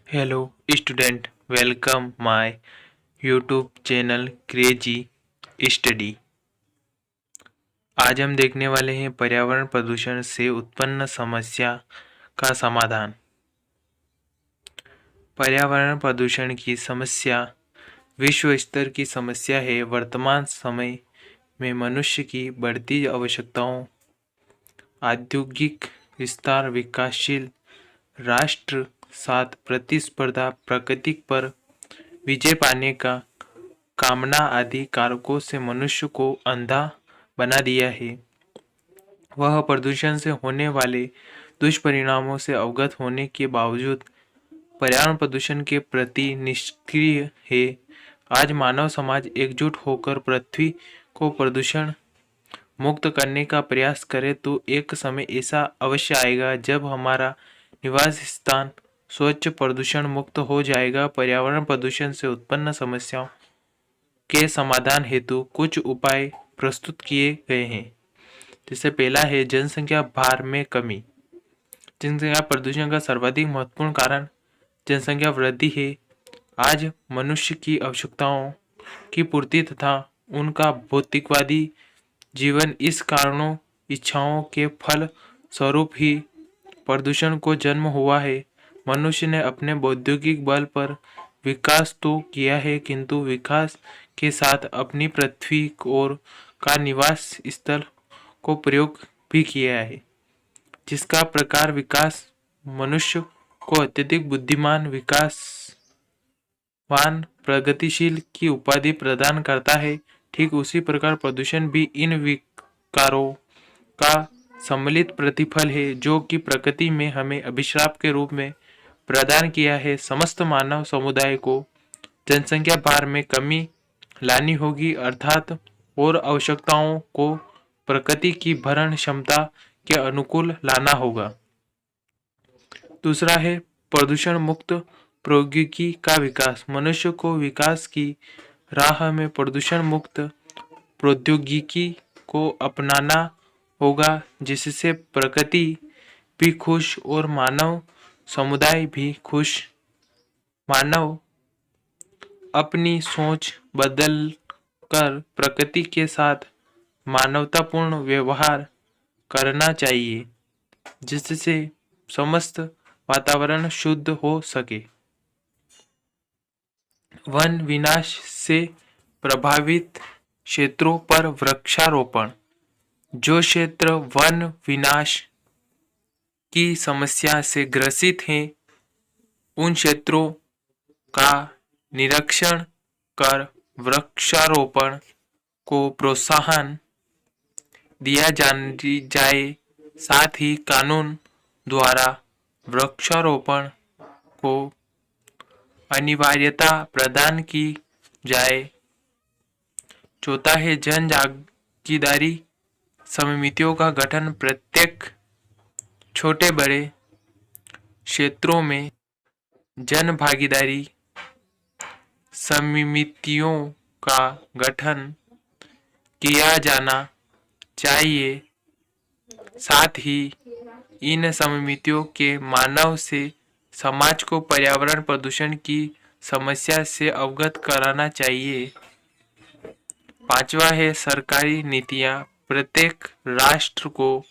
Hello student, welcome my YouTube channel crazy study. आज हम देखने वाले हैं पर्यावरण प्रदूषण से उत्पन्न समस्या का समाधान। पर्यावरण प्रदूषण की समस्या विश्व स्तर की समस्या है। वर्तमान समय में मनुष्य की बढ़ती आवश्यकताओं, औद्योगिक विस्तार, विकासशील राष्ट्र साथ प्रतिस्पर्धा, प्रकृति पर विजय पाने का कामना आदि कारकों से मनुष्य को अंधा बना दिया है। वह प्रदूषण से होने वाले दुष्परिणामों से अवगत होने के बावजूद पर्यावरण प्रदूषण के प्रति निष्क्रिय है। आज मानव समाज एकजुट होकर पृथ्वी को प्रदूषण मुक्त करने का प्रयास करे तो एक समय ऐसा अवश्य आएगा जब हमारा निवास स्थान स्वच्छ प्रदूषण मुक्त हो जाएगा। पर्यावरण प्रदूषण से उत्पन्न समस्याओं के समाधान हेतु कुछ उपाय प्रस्तुत किए गए हैं। जैसे पहला है जनसंख्या भार में कमी। जनसंख्या प्रदूषण का सर्वाधिक महत्वपूर्ण कारण जनसंख्या वृद्धि है। आज मनुष्य की आवश्यकताओं की पूर्ति तथा उनका भौतिकवादी जीवन इस कारणों इच्छाओं के फल स्वरूप ही प्रदूषण को जन्म हुआ है। मनुष्य ने अपने औद्योगिक बल पर विकास तो किया है, किंतु विकास के साथ अपनी पृथ्वी और का निवास स्थल को प्रयोग भी किया है, जिसका प्रकार विकास मनुष्य को अत्यधिक बुद्धिमान, विकासवान, प्रगतिशील की उपाधि प्रदान करता है। ठीक उसी प्रकार प्रदूषण भी इन विकारों का सम्मिलित प्रतिफल है जो कि प्रकृति में हमें अभिशाप के रूप में प्रदान किया है। समस्त मानव समुदाय को जनसंख्या भार में कमी लानी होगी, अर्थात और आवश्यकताओं को प्रकृति की भरण क्षमता के अनुकूल लाना होगा। दूसरा है प्रदूषण मुक्त प्रौद्योगिकी का विकास। मनुष्य को विकास की राह में प्रदूषण मुक्त प्रौद्योगिकी को अपनाना होगा, जिससे प्रकृति भी खुश और मानव समुदाय भी खुश। मानव अपनी सोच बदल कर प्रकृति के साथ मानवतापूर्ण व्यवहार करना चाहिए, जिससे समस्त वातावरण शुद्ध हो सके। वन विनाश से प्रभावित क्षेत्रों पर वृक्षारोपण। जो क्षेत्र वन विनाश की समस्या से ग्रसित हैं, उन क्षेत्रों का निरीक्षण कर वृक्षारोपण को प्रोत्साहन दिया जाए। साथ ही कानून द्वारा वृक्षारोपण को अनिवार्यता प्रदान की जाए। चौथा है जन भागीदारी समितियों का गठन। प्रत्येक छोटे बड़े क्षेत्रों में जन भागीदारी समितियों का गठन किया जाना चाहिए। साथ ही इन समितियों के मानव से समाज को पर्यावरण प्रदूषण की समस्या से अवगत कराना चाहिए। पांचवा है सरकारी नीतियां। प्रत्येक राष्ट्र को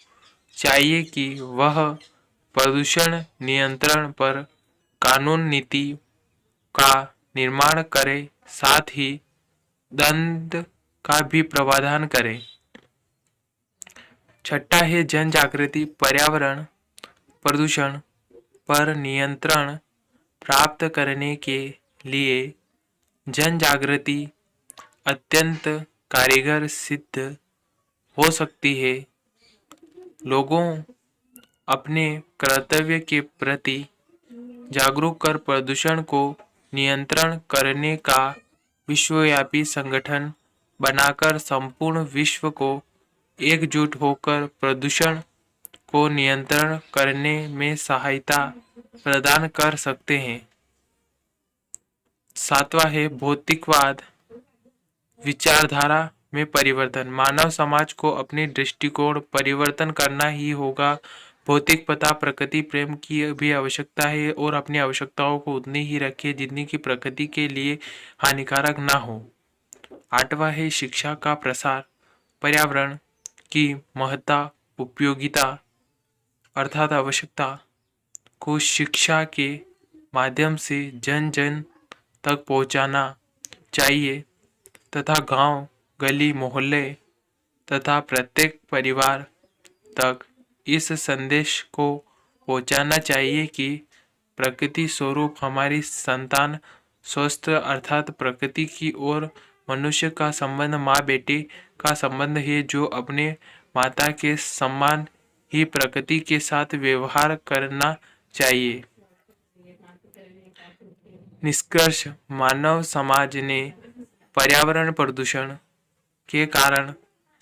चाहिए कि वह प्रदूषण नियंत्रण पर कानून नीति का निर्माण करे, साथ ही दंड का भी प्रावधान करे। छठा है जन जागृति। पर्यावरण प्रदूषण पर नियंत्रण प्राप्त करने के लिए जन जागृति अत्यंत कारगर सिद्ध हो सकती है। लोगों अपने कर्तव्य के प्रति जागरूक कर प्रदूषण को नियंत्रण करने का विश्वव्यापी संगठन बनाकर संपूर्ण विश्व को एकजुट होकर प्रदूषण को नियंत्रण करने में सहायता प्रदान कर सकते हैं। सातवां है भौतिकवाद विचारधारा में परिवर्तन। मानव समाज को अपनी दृष्टिकोण परिवर्तन करना ही होगा। भौतिक पता प्रकृति प्रेम की भी आवश्यकता है और अपनी आवश्यकताओं को उतनी ही रखे जितनी की प्रकृति के लिए हानिकारक ना हो। 8वां है शिक्षा का प्रसार। पर्यावरण की महत्ता, उपयोगिता अर्थात आवश्यकता को शिक्षा के माध्यम से जन जन तक पहुंचाना चाहिए तथा गांव, गली, मोहल्ले तथा प्रत्येक परिवार तक इस संदेश को पहुंचाना चाहिए कि प्रकृति स्वरूप हमारी संतान स्वस्थ अर्थात प्रकृति की ओर मनुष्य का संबंध माँ बेटे का संबंध है जो अपने माता के समान ही प्रकृति के साथ व्यवहार करना चाहिए। निष्कर्ष मानव समाज ने पर्यावरण प्रदूषण के कारण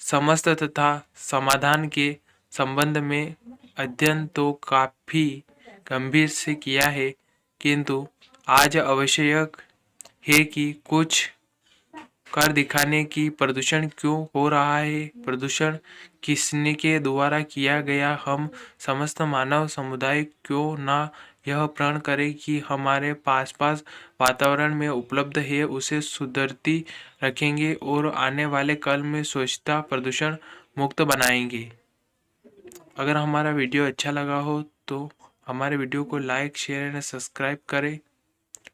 समस्त तथा समाधान के संबंध में अध्ययन तो काफी गंभीर से किया है, किंतु आज आवश्यक है कि कुछ कर दिखाने की प्रदूषण क्यों हो रहा है, प्रदूषण किसने के द्वारा किया गया, हम समस्त मानव समुदाय क्यों ना यह प्रण करे कि हमारे पास वातावरण में उपलब्ध है उसे सुधरती रखेंगे और आने वाले कल में स्वच्छता प्रदूषण मुक्त बनाएंगे। अगर हमारा वीडियो अच्छा लगा हो तो हमारे वीडियो को लाइक शेयर एंड सब्सक्राइब करें।